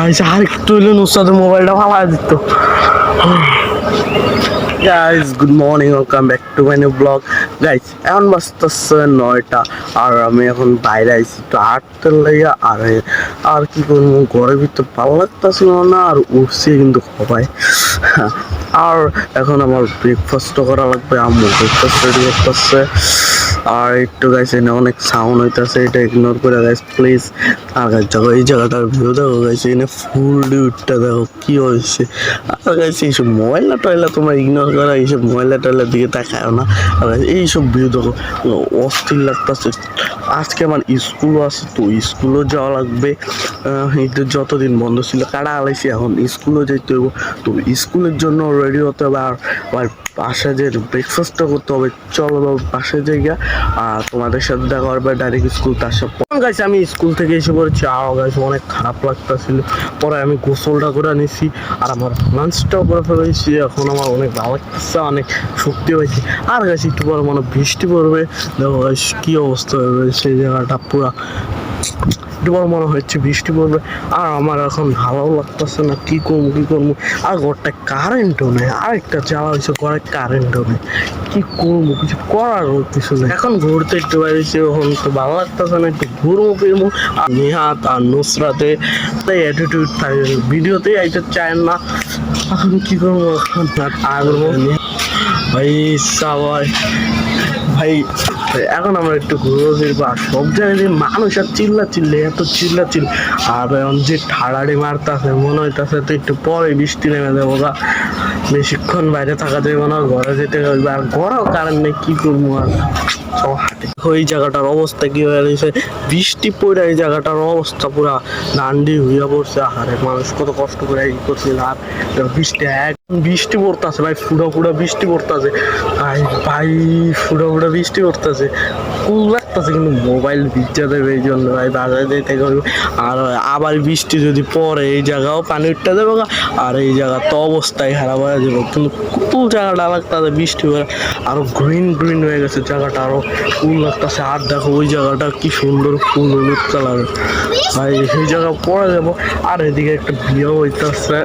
Guys আর একটু হইলে নুসরাতের মোবাইলটা ফালা দিত। Guys good morning, welcome back to my new blog. Guys এখন বাজতেছে 9টা আর আমি এখন বাইরে আইছি একটু হাঁটতে লাগে। আর কি করবো, ঘরের ভিতর ভালো লাগতেছিল না আর উঠছি কিন্তু সবাই। আর এখন আমার ব্রেকফাস্টও করা লাগবে, আম্মু ব্রেকফাস্ট রেডি করতেছে। আর একটু গাইস এনে অনেক সাউন্ড হইতেছে, এটা ইগনোর করে গাইস প্লিজ। আর গাইস দেখো এই জায়গাটার ভিউ দেখো গাইস, এনে ফুল ডিউটটা দেখো কি হয়েছে। আর গাইস এইসব ময়লা টয়লা তোমরা ইগনোর করো, এইসব ময়লা টয়লার দিকে তাকাও না। আর গাইস এইসব ভিউ দেখো অস্থির লাগতেছে। আজকে আমার স্কুলও আছে, তো স্কুলও যাওয়া লাগবে। ঈদের যতদিন বন্ধ ছিল কাটা আলাইছি, এখন স্কুলও যেতে হবে। তো স্কুলের জন্য রেডি হতে হবে আর বাসায় যে ব্রেকফাস্টটা করতে হবে। চলো বাসায় জায়গা আর তোমাদের সাথে দেখা হবে ডাইরেক্ট স্কুল। তার সাথে গাইছে আমি স্কুল থেকে এসে পড়েছি, আর গাইছে অনেক খারাপ লাগতেছিল। পরে আমি গোসলটা করে নিছি আর আমার লাঞ্চটাও করে ফেলেছি। এখন আমার অনেক ভালো লাগতেছে, অনেক শক্তি হয়েছে। আর গাইছে একটু পরে মনে বৃষ্টি পড়বে, দেখো গাইস কি অবস্থা হবে সেই জায়গাটা পুরা। একটু বড় মনে হচ্ছে বৃষ্টি পড়বে আর আমার এখন ভালো লাগতেছে না, কি করবো। আর ঘরটা কারেন্টও নেই, আরেকটা চালা হয়েছে ঘরে কারেন্টও নেই, কি করবো, কিছু করার কিছু নেই। এখন ঘুরতে একটু বাইরেছি, এখন তো ভালো লাগতেছে না, একটু ঘুরবো ফিরবো। আর নেহাত আর নুসরাতে তাই অ্যাটিটিউড থাকে, ভিডিওতেই আইতে চায় না। এখন কি করবো, এখন ভাই সবাই ভাই এখন আমরা একটু ঘুরবো ফিরবো। আর সব জায়গায় মানুষ আর চিল্লা এত চিল্লা আর যে ঠাড়াড়ি মারতেছে মনে হইতেছে তো একটু পরে বৃষ্টি নেমে যাবো গা। বেশিক্ষণ বাইরে থাকা যাবে না, ঘরে যেতে হবে। আর ঘরেও কারেন্ট নেই, কি করবো আর ওই জায়গাটার অবস্থা কি হয়ে গেছে, বৃষ্টি পড়ে এই জায়গাটার অবস্থা পুরা ডান্ডি হইয়া পড়ছে। আরে মানুষ কত কষ্ট করে ই করছিল। আর বৃষ্টি পড়তেছে ভাই, ফুড়া বৃষ্টি পড়তেছে ভাই ফুড়া বৃষ্টি পড়তেছে, কুল লাগতেছে। কিন্তু মোবাইল ভিজা দেবে এই জন্য ভাই বাজারে যেতে করবে। আর আবার বৃষ্টি যদি পরে এই জায়গাও পানি উঠতে দেবে, আর এই জায়গা তো অবস্থায় খারাপ হয়ে যাবে। কিন্তু কুল জায়গাটা লাগতেছে বৃষ্টি পরে, আরো গ্রিন হয়ে গেছে জায়গাটা, আরো ফুল লাগতেছে। আর দেখো ওই জায়গাটা কি সুন্দর ফুল হলুদ কালার ভাই, সেই জায়গা পরে যাবো। আর এদিকে একটা বিয়ে হইতেছে,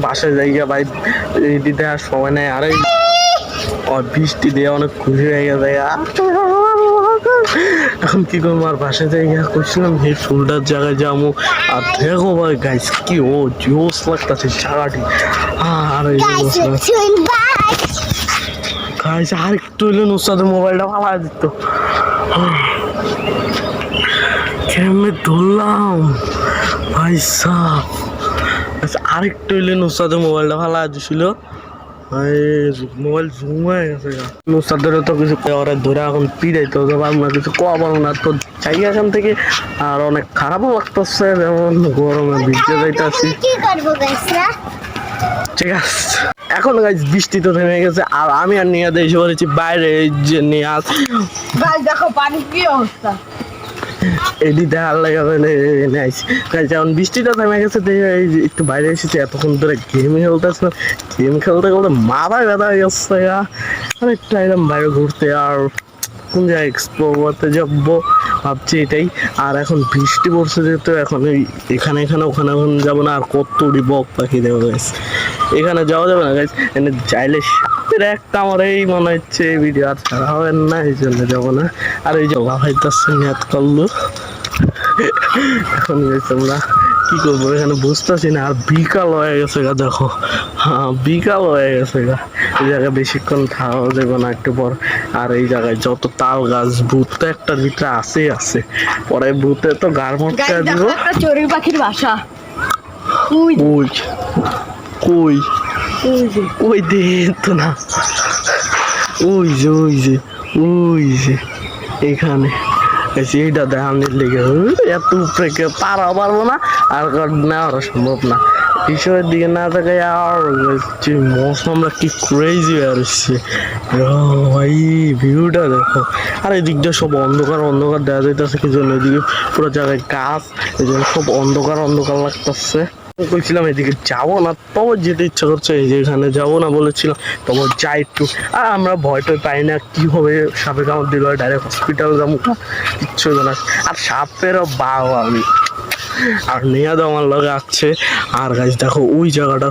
বাসায় যাইয়া ভাই দিতে আর সময় নেই। আর বৃষ্টি দিয়ে অনেক খুশি হয়ে গেছে। এখন কি করবো, আর বাসায় জায়গা করছিলাম এই ফুলটার জায়গায় যাবো। আর দেখো ভাই গাইস কি জোস লাগতেছে জায়গাটি। আর গাইস আর একটু হইলে নুসরাতের মোবাইলটা ফালা দিত। কেমনে ধরলাম ভাই সাহ, আরেকটু হইলে নুসরাতের মোবাইলটা ফালা দিছিল। মোবাইল জুম হয়ে গেছে, নুসরাতেরও তো কিছু ওরা ধরে এখন পিড়াইতে পারবো না, কিছু কোয়া পারবো না। তো যাই এখান থেকে। আর অনেক খারাপও লাগতেছে, যেমন গরমে ভিজতে যাইতেছি। ঠিক আছে এখন গাইস বৃষ্টি তো থেমে গেছে, আর আমি আর নিয়াদ এসে পড়েছি বাইরে। এই যে নিয়াদ দেখো পানি কি অবস্থা, এডি দেখার লাগে এখন বৃষ্টিটা থেমে গেছে, একটু বাইরে এসেছি। এতক্ষণ ধরে গেম খেলতেছিলাম, গেম খেলতে মাথায় ব্যথা হয়ে গেছে। আর একটু আইলাম বাইরে ঘুরতে, আর কোন জায়গায় এক্সপ্লোর করতে যাবো ভাবছি এটাই। আর এখন বৃষ্টি পড়ছে যেহেতু এখন এখানে ওখানে যাবো না। আর কত বক পাখি দেবো গাইস, এখানে যাওয়া যাবে না গাইস, এখানে যাইলে একটা আমার এই মনে হচ্ছে এই ভিডিও আর ছাড়া হবে না, এই জন্য যাবো না। আর এই যে ভাইতাছে মেয়াদ করলো এখন তোমরা কি করবো এখানে বুঝতেছি না। আর বিকাল হয়ে গেছে গা, দেখো বিকাল হয়ে গেছে গা। এই জায়গায় বেশিক্ষণ থাকা যাবে না একটু পর। আর এই জায়গায় যত তাল গাছ, ভূত তো একটার ভিতরে আছে পরে ভূতে তো গার্মেন্ট দিব। চড়ুই পাখির বাসা কই দে তো না, ওই যে এখানে এইটা দেখানোর লেগে এত উপরে কেউ পারা পারবো না, আর নেওয়া সম্ভব না। বিষয়ের দিকে না থাকে। আর মৌসুমটা কি ক্রেজি আর ভাই ভিউটা দেখো। আর এদিকটা সব অন্ধকার দেখা যাইতেছে, কি জন্য এদিকে পুরো জায়গায় গাছ, এই জন্য সব অন্ধকার লাগতেছে। বলছিলাম এদিকে যাবো না, তবে যেতে ইচ্ছা করছে, এই যে এখানে যাবো না বলেছিলাম, তবে যাই একটু। আর আমরা ভয়টা পাই না, কি হবে সাপে কামড় দিল ডাইরেক্ট হসপিটাল যাবো, কিচ্ছু হবে না। আর সাপেরও বাও আমি আর নিয়াদ আমার লগে আছে। আর গাছ দেখো ওই জায়গাটা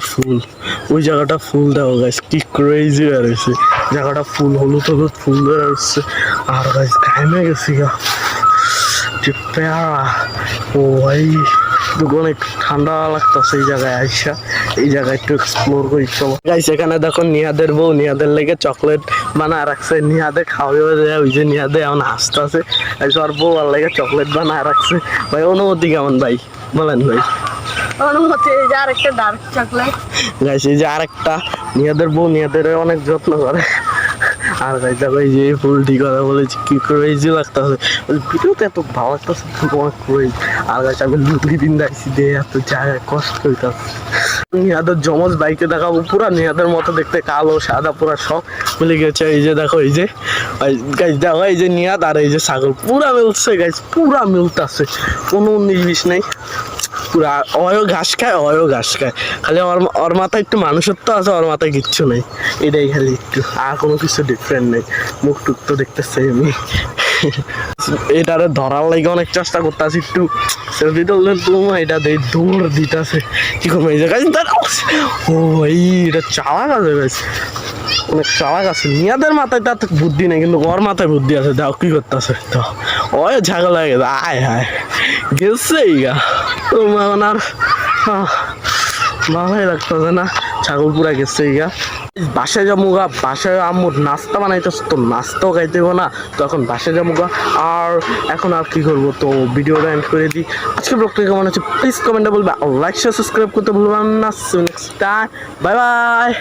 ফুল দেখো গাছ কি ক্রেজি বেরোচ্ছে, জায়গাটা ফুল হলুদ হলুদ ফুল বেরোচ্ছে। আর গাছ ঘামে গেছি গা, যে প্যারা। ও ভাই অনেক ঠান্ডা লাগতেছে এই জায়গায় আইসা, এই জায়গায় একটু এক্সপ্লোর করি চলো গাইস। এখানে দেখো নিহাদের বউ নিহাদের লেগে চকলেট বানায় রাখছে, নিহাদে খাওয়াবে ওই যে নিহাদে এখন হাসতেছে, আর বউ আর লেগে চকলেট বানায় রাখছে। ভাই অনুমতি কেমন ভাই বলেন ভাই? অনুমতি এই যে আরেকটা ডার্ক চকলেট। গাইস এই যে আরেকটা নিহাদের বউ নিহাদের অনেক যত্ন করে। আর গাইস দেখো এই যে ফুলটি কথা বলেছি কি ক্রেজি লাগতেছে, ভিডিওতে এত ভালো লাগতেছে অনেক ক্রেজি। আর গাইস আমি লুঙ্গি দিন দেখছি দিয়ে এত জায়গায় কষ্ট হইতাছে। নিহাদের জমজ বাইকে দেখাবো, পুরা নিহাদের মতো দেখতে, কালো সাদা পুরা সব মিলে গেছে। এই যে দেখো এই যে গাইস দেখো এই যে নিহাদ আর এই যে ছাগল পুরা মিলছে গাইস, পুরা মিলতাছে, কোনো 19-20 নেই। পুরা ঘাস খায় খালি ওর মাথায় একটু মানুষত্ব আছে, ওর মাথায় কিচ্ছু নেই, এটাই খালি একটু, আর কোনো কিছু ডিফারেন্ট নেই। মুখ টুক তো দেখতে সেমই। এটারে ধরার লাগে অনেক চেষ্টা করতেছি, একটু সেলফি তুললে তোমার এটা দিয়ে দৌড় দিতেছে, কি করবো এই জায়গায়। ও ভাই এটা চালাক আছে গাছ, অনেক চালাক আছে। নিয়াদের মাথায় তার বুদ্ধি নেই, কিন্তু ওর মাথায় বুদ্ধি আছে। দাও কি করতেছে তো, ওই ছাগল হয়ে গেছে, আয় হায় গেছে গা। এখন আর ভালোই লাগতেছে না, ছাগল পুরা গেছে গা। বাসায় যাবো গা, বাসায় আম্মুর নাস্তা বানাইতেছে, তো নাস্তাও খাইতে হবো না, তো এখন বাসায় যাবো গা। আর এখন আর কি করবো, তো ভিডিওটা এন্ড করে দিই। আজকে ব্লগটা কেমন আছে প্লিজ কমেন্টে বলবে, লাইক শেয়ার সাবস্ক্রাইব করতে ভুলবেন না। Next time bye bye.